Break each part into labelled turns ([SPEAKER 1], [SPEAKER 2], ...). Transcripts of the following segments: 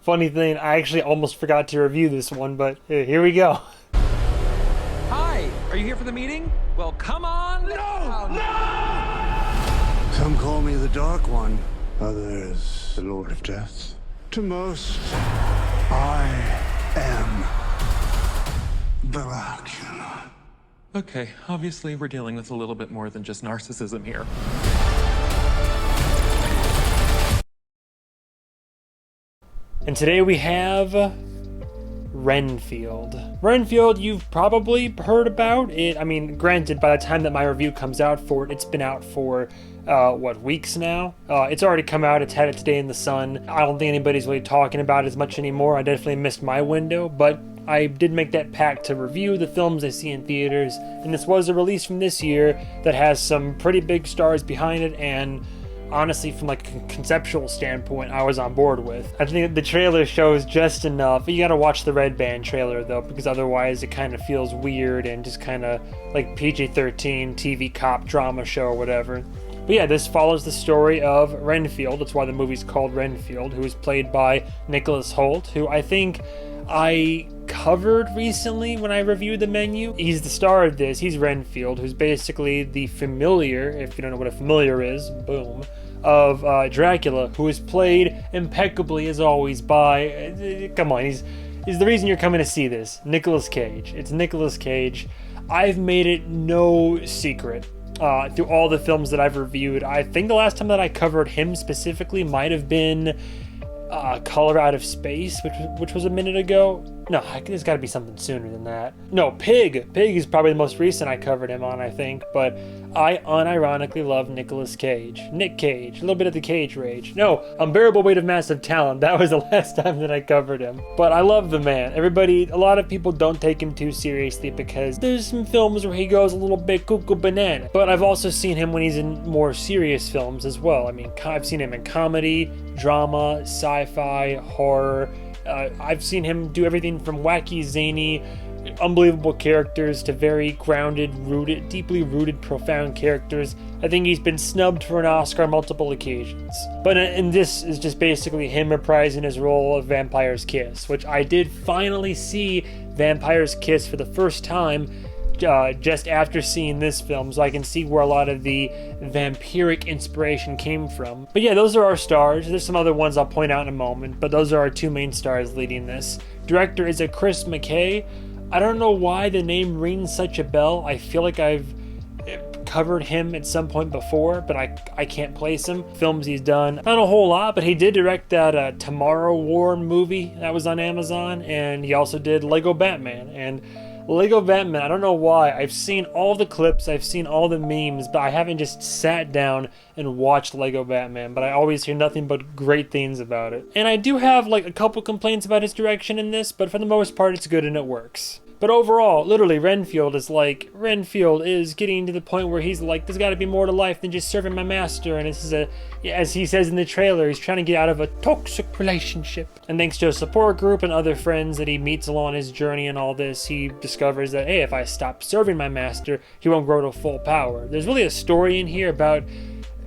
[SPEAKER 1] Funny thing, I actually almost forgot to review this one, but here we go.
[SPEAKER 2] Hi, are you here for the meeting? Well, come on. No!
[SPEAKER 3] Some call me the Dark One, others the Lord of Death. To most, I am Dracula.
[SPEAKER 2] Okay, obviously we're dealing with a little bit more than just narcissism here.
[SPEAKER 1] And today we have Renfield. Renfield, you've probably heard about it. I mean, granted, by the time that my review comes out for it, it's been out for, weeks now? It's already come out, it's had its day in the sun. I don't think anybody's really talking about it as much anymore. I definitely missed my window, but I did make that pact to review the films I see in theaters, and this was a release from this year that has some pretty big stars behind it, and honestly, from like a conceptual standpoint, I was on board with. I think the trailer shows just enough. You gotta watch the Red Band trailer though, because otherwise it kind of feels weird and just kind of like PG-13 TV cop drama show or whatever. But yeah, this follows the story of Renfield. That's why the movie's called Renfield, who is played by Nicholas Hoult, who I think I covered recently when I reviewed the menu. He's the star of this. He's Renfield, who's basically the familiar, if you don't know what a familiar is, boom, of Dracula, who is played impeccably as always by, come on, he's the reason you're coming to see this, Nicolas Cage. It's Nicolas Cage. I've made it no secret through all the films that I've reviewed. I think the last time that I covered him specifically might have been Color Out of Space, which was a minute ago. No, there's got to be something sooner than that. No, Pig. Pig is probably the most recent I covered him on, I think. But I unironically love Nicolas Cage. Nick Cage. A little bit of the Cage rage. No, Unbearable Weight of Massive Talent. That was the last time that I covered him. But I love the man. A lot of people don't take him too seriously because there's some films where he goes a little bit cuckoo banana. But I've also seen him when he's in more serious films as well. I mean, I've seen him in comedy, drama, sci-fi, horror. I've seen him do everything from wacky, zany, unbelievable characters to very grounded, deeply rooted, profound characters. I think he's been snubbed for an Oscar on multiple occasions. And this is just basically him reprising his role of Vampire's Kiss, which I did finally see Vampire's Kiss for the first time just after seeing this film, so I can see where a lot of the vampiric inspiration came from. But yeah, those are our stars. There's some other ones I'll point out in a moment, but those are our two main stars leading this. Director is a Chris McKay. I don't know why the name rings such a bell. I feel like I've covered him at some point before, but I can't place him. Films he's done, not a whole lot, but he did direct that Tomorrow War movie that was on Amazon, and he also did Lego Batman. And Lego Batman, I don't know why, I've seen all the clips, I've seen all the memes, but I haven't just sat down and watched Lego Batman, but I always hear nothing but great things about it. And I do have like a couple complaints about his direction in this, but for the most part it's good and it works. But overall, literally, Renfield is getting to the point where he's like, there's got to be more to life than just serving my master. And this is as he says in the trailer, he's trying to get out of a toxic relationship. And thanks to a support group and other friends that he meets along his journey and all this, he discovers that, hey, if I stop serving my master, he won't grow to full power. There's really a story in here about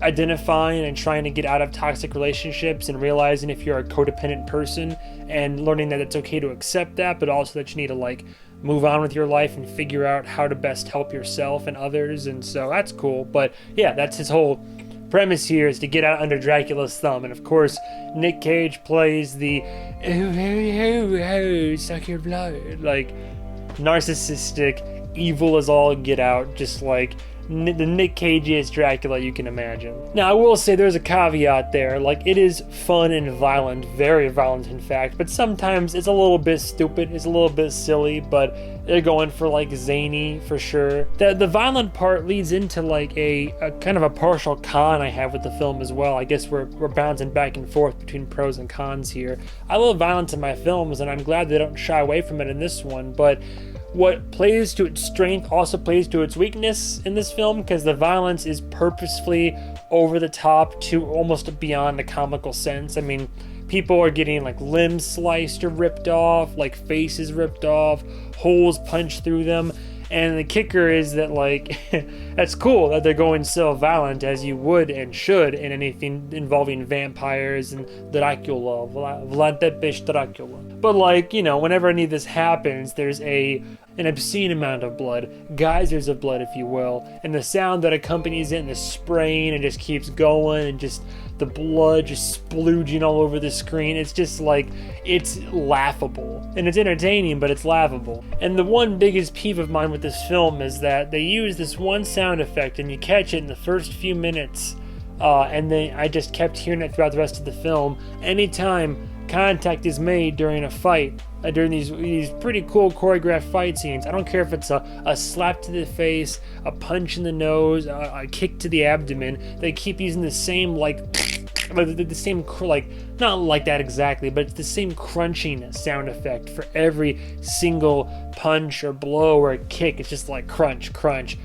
[SPEAKER 1] identifying and trying to get out of toxic relationships and realizing if you're a codependent person and learning that it's okay to accept that, but also that you need to like move on with your life and figure out how to best help yourself and others. And so that's cool. But yeah, that's his whole premise here, is to get out under Dracula's thumb. And of course, Nick Cage plays the suck your blood, like narcissistic, evil as all get out, just like the Nick Cage-iest Dracula you can imagine. Now, I will say there's a caveat there. Like, it is fun and violent, very violent in fact, but sometimes it's a little bit stupid, it's a little bit silly, but they're going for like zany for sure. The violent part leads into like a kind of a partial con I have with the film as well. I guess we're bouncing back and forth between pros and cons here. I love violence in my films, and I'm glad they don't shy away from it in this one, but what plays to its strength also plays to its weakness in this film, because the violence is purposefully over the top to almost beyond the comical sense. I mean, people are getting like limbs sliced or ripped off, like faces ripped off, holes punched through them, And the kicker is that, like, that's cool that they're going so violent as you would and should in anything involving vampires and Dracula, Vlad the Bitch Dracula. But, like, you know, whenever any of this happens, there's an obscene amount of blood, geysers of blood, if you will, and the sound that accompanies it, and the spraying, and just keeps going, and just the blood just splooging all over the screen. It's just like, it's laughable. And it's entertaining, but it's laughable. And the one biggest peeve of mine with this film is that they use this one sound effect, and you catch it in the first few minutes, and then I just kept hearing it throughout the rest of the film. Anytime contact is made during a fight, during these pretty cool choreographed fight scenes, I don't care if it's a slap to the face, a punch in the nose, a kick to the abdomen, they keep using the same, the same, not like that exactly, but it's the same crunching sound effect for every single punch or blow or kick. It's just like crunch, crunch,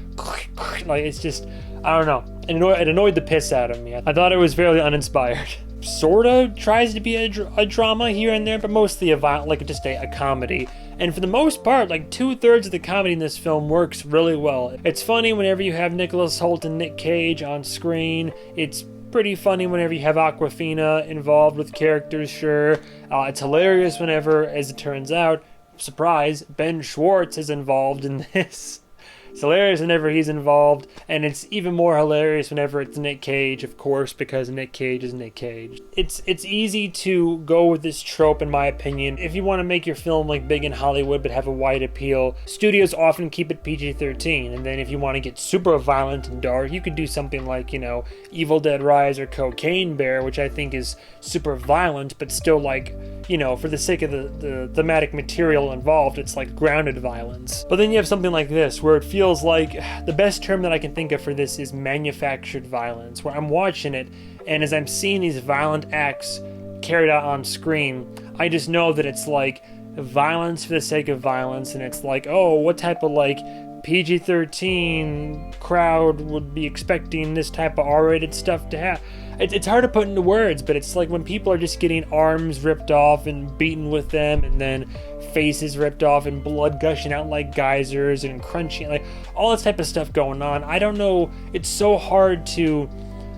[SPEAKER 1] like, it's just, I don't know. It annoyed the piss out of me. I thought it was fairly uninspired. Sorta tries to be a drama here and there, but mostly a comedy. And for the most part, like 2/3 of the comedy in this film works really well. It's funny whenever you have Nicholas Hoult and Nick Cage on screen. It's pretty funny whenever you have Awkwafina involved with characters, sure. It's hilarious whenever, as it turns out, surprise, Ben Schwartz is involved in this. It's hilarious whenever he's involved, and it's even more hilarious whenever it's Nick Cage, of course, because Nick Cage is Nick Cage. It's easy to go with this trope, in my opinion. If you want to make your film like big in Hollywood but have a wide appeal, studios often keep it PG-13, and then if you want to get super violent and dark, you could do something like, you know, Evil Dead Rise or Cocaine Bear, which I think is super violent, but still, like, you know, for the sake of the thematic material involved, it's like grounded violence. But then you have something like this, where it feels like, the best term that I can think of for this is manufactured violence, where I'm watching it, and as I'm seeing these violent acts carried out on screen, I just know that it's like violence for the sake of violence, and it's like, oh, what type of like PG-13 crowd would be expecting this type of R-rated stuff to have? It's hard to put into words, but it's like when people are just getting arms ripped off and beaten with them, and then faces ripped off and blood gushing out like geysers and crunching, like all this type of stuff going on. I don't know, it's so hard to,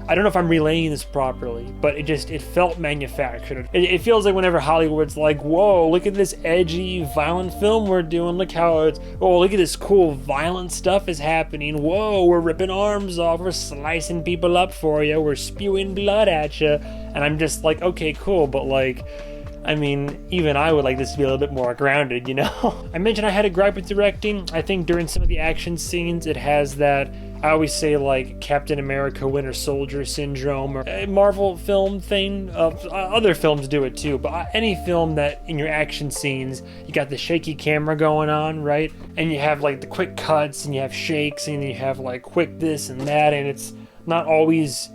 [SPEAKER 1] I don't know if I'm relaying this properly, but it felt manufactured. It feels like whenever Hollywood's like, whoa, look at this edgy, violent film we're doing, look how it's, oh, look at this cool, violent stuff is happening, whoa, we're ripping arms off, we're slicing people up for you, we're spewing blood at you, and I'm just like, okay, cool, but like, I mean, even I would like this to be a little bit more grounded, you know? I mentioned I had a gripe with directing. I think during some of the action scenes, it has that, I always say, like, Captain America Winter Soldier syndrome, or a Marvel film thing. Other films do it too, but any film that in your action scenes, you got the shaky camera going on, right? And you have, like, the quick cuts, and you have shakes, and you have, like, quick this and that, and it's not always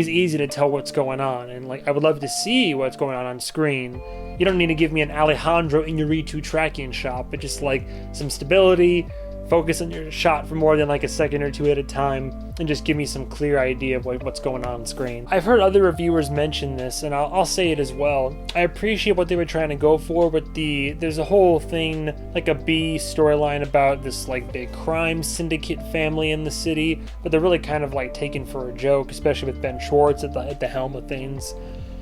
[SPEAKER 1] easy to tell what's going on, and like I would love to see what's going on screen. You don't need to give me an Alejandro Iñárritu tracking shot, but just like some stability, focus on your shot for more than like a second or two at a time, and just give me some clear idea of what's going on screen. I've heard other reviewers mention this, and I'll say it as well. I appreciate what they were trying to go for, but there's a whole thing, like a B storyline about this like big crime syndicate family in the city, but they're really kind of like taken for a joke, especially with Ben Schwartz at the helm of things.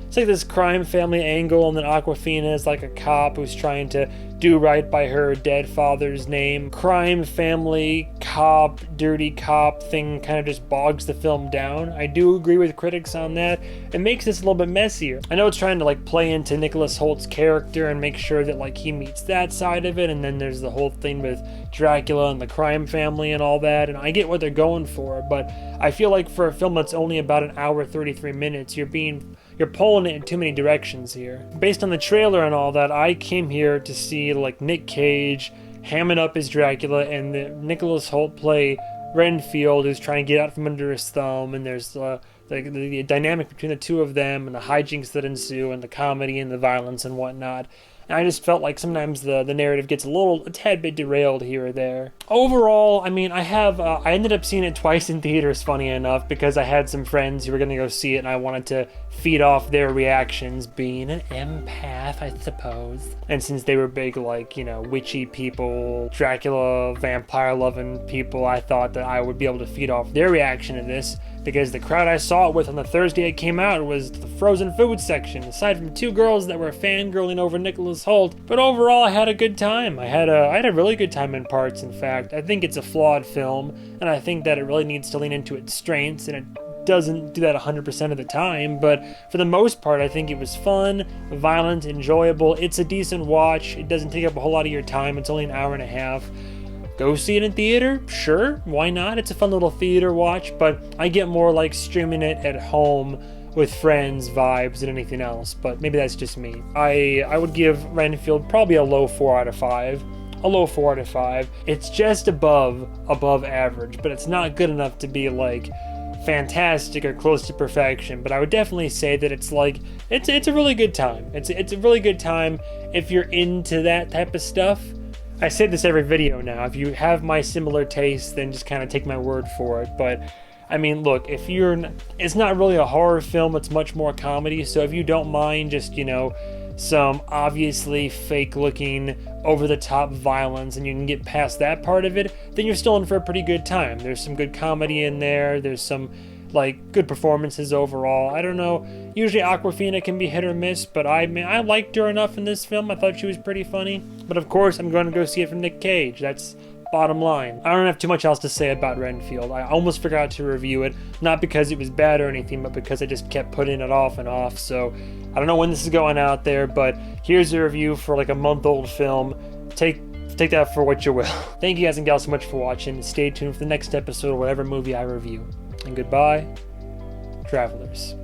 [SPEAKER 1] It's like this crime family angle, and then Awkwafina is like a cop who's trying to do right by her dead father's name. Crime family, cop, dirty cop thing kind of just bogs the film down. I do agree with critics on that. It makes this a little bit messier. I know it's trying to like play into Nicholas Holt's character and make sure that like he meets that side of it, and then there's the whole thing with Dracula and the crime family and all that, and I get what they're going for, but I feel like for a film that's only about an hour 33 minutes, you're pulling it in too many directions here. Based on the trailer and all that, I came here to see like Nick Cage hamming up his Dracula, and the Nicholas Hoult play Renfield, who's trying to get out from under his thumb, and there's the dynamic between the two of them, and the hijinks that ensue, and the comedy and the violence and whatnot. And I just felt like sometimes the narrative gets a tad bit derailed here or there. Overall, I mean, I ended up seeing it twice in theaters, funny enough, because I had some friends who were gonna go see it and I wanted to feed off their reactions, being an empath, I suppose. And since they were big, like, you know, witchy people, Dracula, vampire-loving people, I thought that I would be able to feed off their reaction to this, because the crowd I saw it with on the Thursday it came out was the frozen food section, aside from two girls that were fangirling over Nicholas Hoult. But overall, I had a good time. I had a really good time in parts, in fact. I think it's a flawed film, and I think that it really needs to lean into its strengths, and it doesn't do that 100% of the time, but for the most part, I think it was fun, violent, enjoyable. It's a decent watch. It doesn't take up a whole lot of your time. It's only an hour and a half. Go see it in theater? Sure, why not? It's a fun little theater watch, but I get more like streaming it at home with friends vibes than anything else, but maybe that's just me. I would give Renfield probably a low 4 out of 5. A low 4 out of 5. It's just above average, but it's not good enough to be like fantastic or close to perfection. But I would definitely say that it's a really good time. It's a really good time if you're into that type of stuff. I say this every video now. If you have my similar taste, then just kind of take my word for it. But I mean, look, it's not really a horror film, it's much more comedy. So if you don't mind just, you know, some obviously fake looking over the top violence and you can get past that part of it, then you're still in for a pretty good time. There's some good comedy in there. There's some like good performances overall. I don't know. Usually Awkwafina can be hit or miss, but I liked her enough in this film. I thought she was pretty funny. But of course, I'm going to go see it from Nick Cage. That's bottom line. I don't have too much else to say about Renfield. I almost forgot to review it, not because it was bad or anything, but because I just kept putting it off and off. So I don't know when this is going out there, but here's a review for like a month-old film. Take that for what you will. Thank you guys and gals so much for watching. Stay tuned for the next episode of whatever movie I review. And goodbye, travelers.